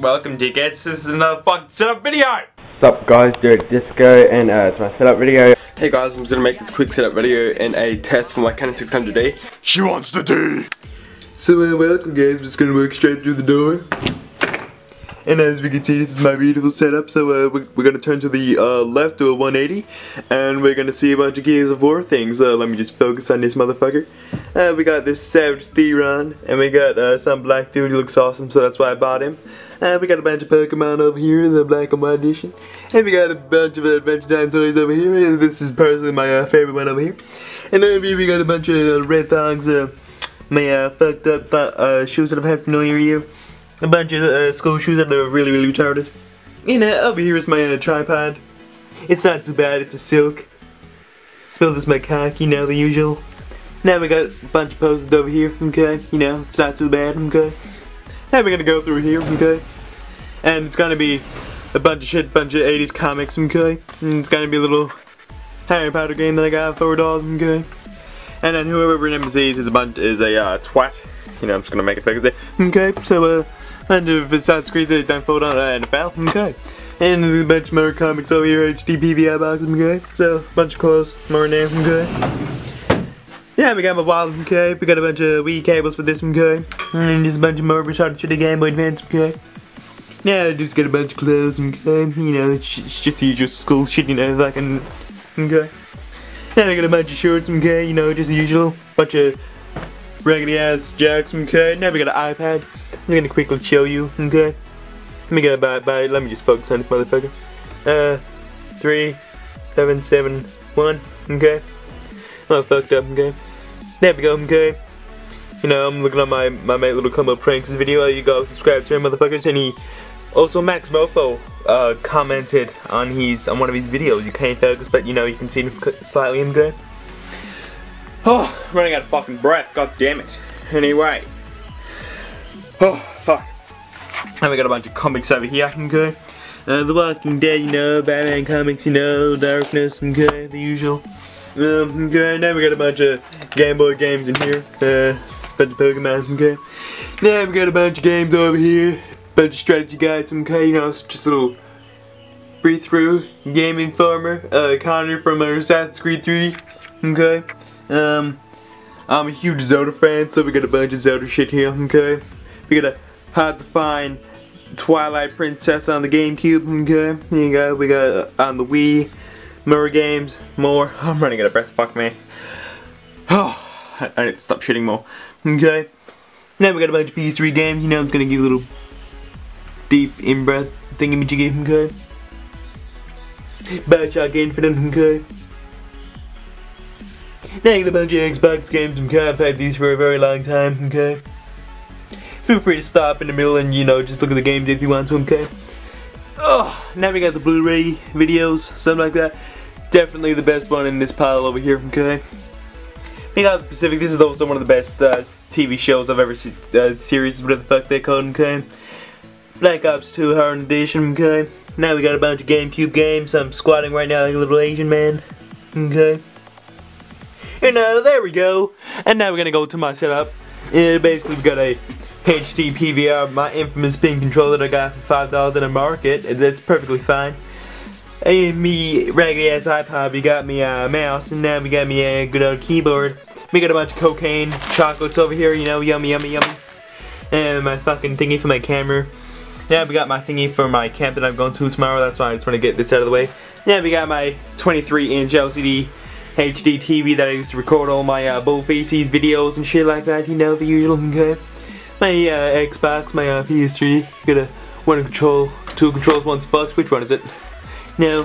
Welcome, dickheads. This is another fucking setup video. What's up, guys? Direct Disco, and it's my setup video. Hey guys, I'm just gonna make this quick setup video and a test for my Canon 600D. She wants the D. So welcome guys, I'm just gonna walk straight through the door. And as we can see, this is my beautiful setup. So we're gonna turn to the left to a 180, and we're gonna see a bunch of Gears of War things. Let me just focus on this motherfucker. We got this Savage Theron, and we got some black dude who looks awesome, so that's why I bought him. We got a bunch of Pokemon over here in the black and white edition, and we got a bunch of Adventure Time toys over here, and this is personally my favorite one over here. And over here we got a bunch of red thongs, my fucked up shoes that I've had for New Year. A bunch of school shoes that are really retarded. And over here is my tripod. It's not too bad, it's a silk. Spell this my cock, you know, the usual. Now we got a bunch of poses over here, okay? You know, it's not too bad, okay? Now we're gonna go through here, okay? And it's gonna be a bunch of shit, bunch of 80s comics, okay? And it's gonna be a little Harry Potter game that I got for $4, okay? And then whoever remembers these is a twat. You know, I'm just gonna make it focus there. Okay, so and if it's side screens, don't fold on NFL, okay. And there's a bunch more comics over here, HD PVI boxes, okay. So, a bunch of clothes, more in there, okay. Yeah, we got my wallet, okay. We got a bunch of Wii cables for this, okay. And just a bunch of more retarded shit, Game Boy Advance, okay. Now, I just got a bunch of clothes, okay. You know, it's just the usual school shit, you know, fucking, okay. Now, we got a bunch of shorts, okay, you know, just the usual. Bunch of raggedy ass jacks, okay. Now we got an iPad. I'm gonna quickly show you, okay. Let me get let me just focus on this motherfucker. 3, 7, 7, 1, okay. I'm fucked up, okay. There we go, okay. You know, I'm looking at my mate Little Combo Pranks video. You go subscribe to him, motherfuckers. And he also Max Mofo commented on one of his videos. You can't focus, but you know you can see him slightly, okay. Oh, running out of fucking breath. God damn it. Anyway. Oh, fuck. And we got a bunch of comics over here, okay. The Walking Dead, you know, Batman comics, you know, Darkness, okay, the usual. Okay, now we got a bunch of Game Boy games in here, bunch of Pokemon, okay. Now we got a bunch of games over here, bunch of strategy guides, okay, you know, it's just a little breathe through Game Informer, Connor from Assassin's Creed 3, okay. I'm a huge Zelda fan, so we got a bunch of Zelda shit here, okay. We got a hard to find Twilight Princess on the GameCube, okay. Here you go, we got on the Wii, more games, more. I'm running out of breath, fuck me. Oh, I need to stop shitting more, okay. Now we got a bunch of PS3 games, you know, I'm gonna give you a little deep in-breath thingy-majiggy, okay. Bioshock Infinite, okay. Now I got a bunch of Xbox games, okay. I've had these for a very long time, okay. Feel free to stop in the middle and, you know, just look at the games if you want to, okay? Oh, now we got the Blu-ray videos, something like that. Definitely the best one in this pile over here, okay? We got Pacific. This is also one of the best TV shows I've ever seen, series, whatever the fuck they call them, okay? Black Ops 2 Hard Edition, okay? Now we got a bunch of GameCube games. I'm squatting right now like a little Asian man, okay? And there we go. And now we're gonna go to my setup. Basically, we got a HD PVR, my infamous pin controller that I got for $5 in a market. That's perfectly fine. And me raggedy ass iPod, we got me a mouse, and now we got me a good old keyboard. We got a bunch of cocaine, chocolates over here, you know, yummy, yummy, yummy. And my fucking thingy for my camera. Now we got my thingy for my camp that I'm going to tomorrow. That's why I just want to get this out of the way. Now we got my 23-inch LCD HD TV that I used to record all my bull feces videos and shit like that, you know, the usual, okay. My Xbox, my PS3, got a two controls, one's fucked. Which one is it? No,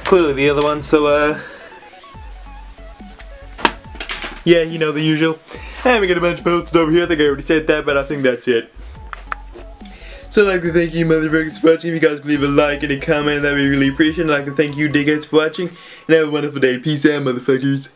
clearly the other one, so yeah, you know, the usual. And we got a bunch of posters over here. I think I already said that, but I think that's it. So I'd like to thank you motherfuckers for watching. If you guys could leave a like and a comment, that'd be really appreciated. I'd like to thank you dickheads for watching, and have a wonderful day. Peace out, motherfuckers.